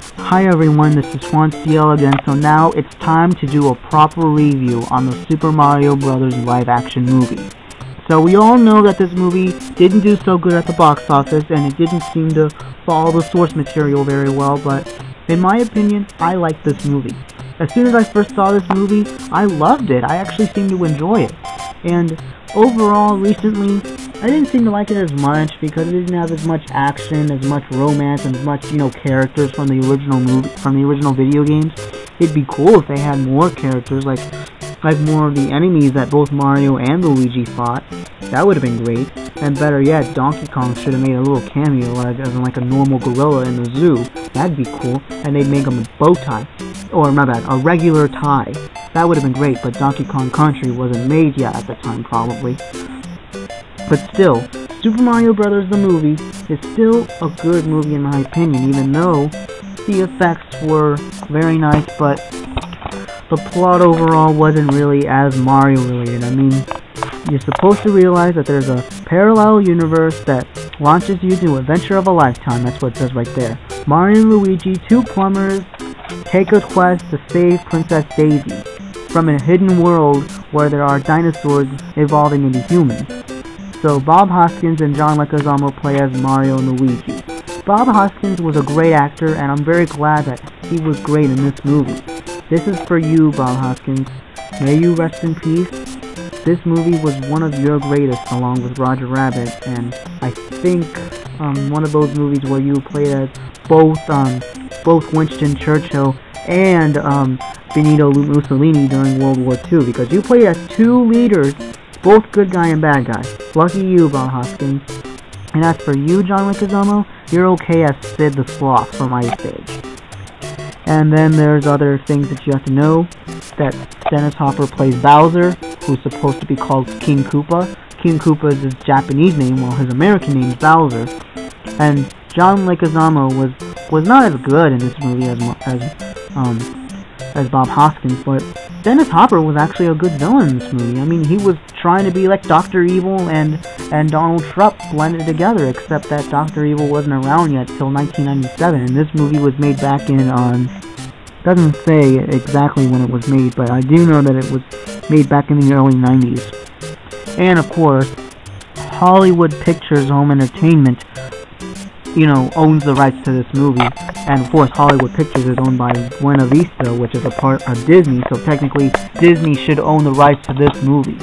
Hi everyone, this is Juan CL again. So now it's time to do a proper review on the Super Mario Bros. Live action movie. So we all know that this movie didn't do so good at the box office and it didn't seem to follow the source material very well, but in my opinion, I like this movie. As soon as I first saw this movie, I loved it. I actually seemed to enjoy it. And overall, recently, I didn't seem to like it as much because it didn't have as much action, as much romance, and as much, characters from the original movie, from the original video games. It'd be cool if they had more characters, like more of the enemies that both Mario and Luigi fought. That would have been great. And better yet, Donkey Kong should have made a little cameo, as in like a normal gorilla in the zoo. That'd be cool. And they'd make him a bow tie, or my bad, a regular tie. That would have been great, but Donkey Kong Country wasn't made yet at the time, probably. But still, Super Mario Bros. The movie is still a good movie in my opinion, even though the effects were very nice, but the plot overall wasn't really as Mario related. I mean, you're supposed to realize that there's a parallel universe that launches you to adventure of a lifetime. That's what it says right there. Mario and Luigi, two plumbers, take a quest to save Princess Daisy from a hidden world where there are dinosaurs evolving into humans. So Bob Hoskins and John Leguizamo play as Mario and Luigi. Bob Hoskins was a great actor, and I'm very glad that he was great in this movie. This is for you, Bob Hoskins. May you rest in peace. This movie was one of your greatest, along with Roger Rabbit, and I think one of those movies where you played as both Winston Churchill and Benito Mussolini during World War II, because you played as two leaders, both good guy and bad guy. Lucky you, Bob Hoskins. And as for you, John Leguizamo, you're okay as Sid the Sloth from Ice Age. And then there's other things that you have to know, that Dennis Hopper plays Bowser, who's supposed to be called King Koopa. King Koopa is his Japanese name, while his American name is Bowser. And John Leguizamo was not as good in this movie as Bob Hoskins, but Dennis Hopper was actually a good villain in this movie. I mean, he was trying to be like Dr. Evil and Donald Trump blended together, except that Dr. Evil wasn't around yet till 1997, and this movie was made back in, doesn't say exactly when it was made, but I do know that it was made back in the early 90s. And of course, Hollywood Pictures Home Entertainment, owns the rights to this movie, and of course Hollywood Pictures is owned by Buena Vista, which is a part of Disney, so technically Disney should own the rights to this movie.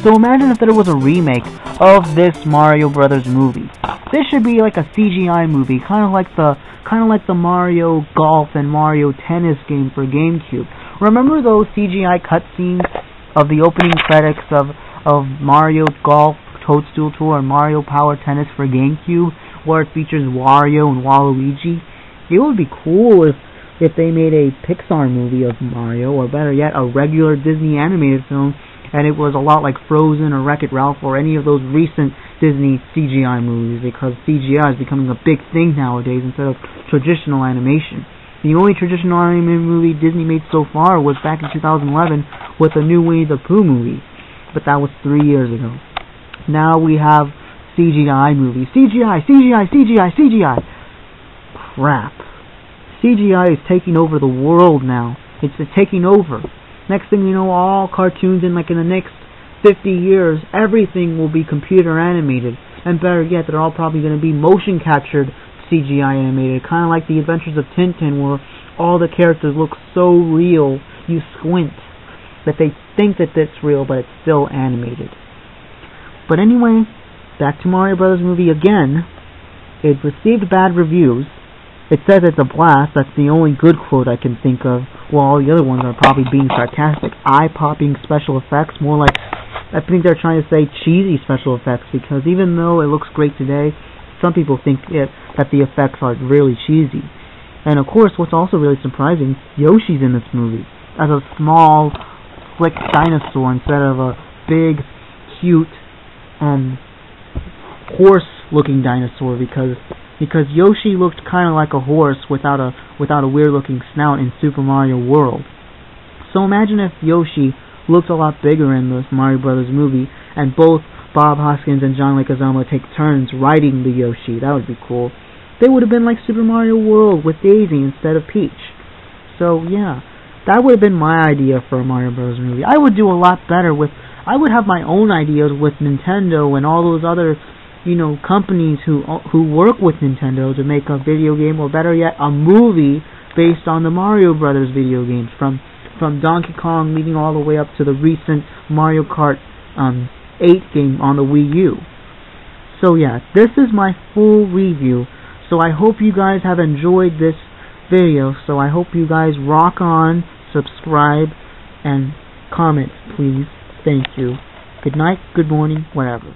So imagine if there was a remake of this Mario Brothers movie. This should be like a CGI movie, kind of like the Mario Golf and Mario Tennis game for GameCube. Remember those CGI cutscenes of the opening credits of Mario Golf Toadstool Tour and Mario Power Tennis for GameCube, where it features Wario and Waluigi? It would be cool if they made a Pixar movie of Mario, or better yet, a regular Disney animated film, and it was a lot like Frozen or Wreck-It Ralph or any of those recent Disney CGI movies, because CGI is becoming a big thing nowadays instead of traditional animation. The only traditional animated movie Disney made so far was back in 2011 with the new Winnie the Pooh movie, but that was 3 years ago. Now we have CGI movies. CGI! Crap. CGI is taking over the world now. It's taking over. Next thing you know, all cartoons in the next 50 years, everything will be computer animated. And better yet, they're all probably going to be motion captured CGI animated. Kind of like the Adventures of Tintin, where all the characters look so real, you squint. That they think that it's real, but it's still animated. But anyway, back to Mario Bros. Movie again. It received bad reviews. It says it's a blast. That's the only good quote I can think of. Well, all the other ones are probably being sarcastic. Eye-popping special effects. More like, I think they're trying to say cheesy special effects, because even though it looks great today, some people think that the effects are really cheesy. And of course, what's also really surprising, Yoshi's in this movie as a small, slick dinosaur instead of a big, cute, horse-looking dinosaur, because Yoshi looked kind of like a horse without a weird-looking snout in Super Mario World. So imagine if Yoshi looked a lot bigger in this Mario Brothers movie, and both Bob Hoskins and John Leguizamo take turns riding the Yoshi. That would be cool. they would have been like Super Mario World with Daisy instead of Peach. So yeah, that would have been my idea for a Mario Bros. Movie. I would do a lot better with, I would have my own ideas with Nintendo and all those other, companies who work with Nintendo to make a video game, or better yet, a movie based on the Mario Brothers video games, from Donkey Kong leading all the way up to the recent Mario Kart 8 game on the Wii U. So yeah, this is my full review. So I hope you guys have enjoyed this video. So I hope you guys rock on, subscribe, and comment, please. Thank you. Good night, good morning, whatever.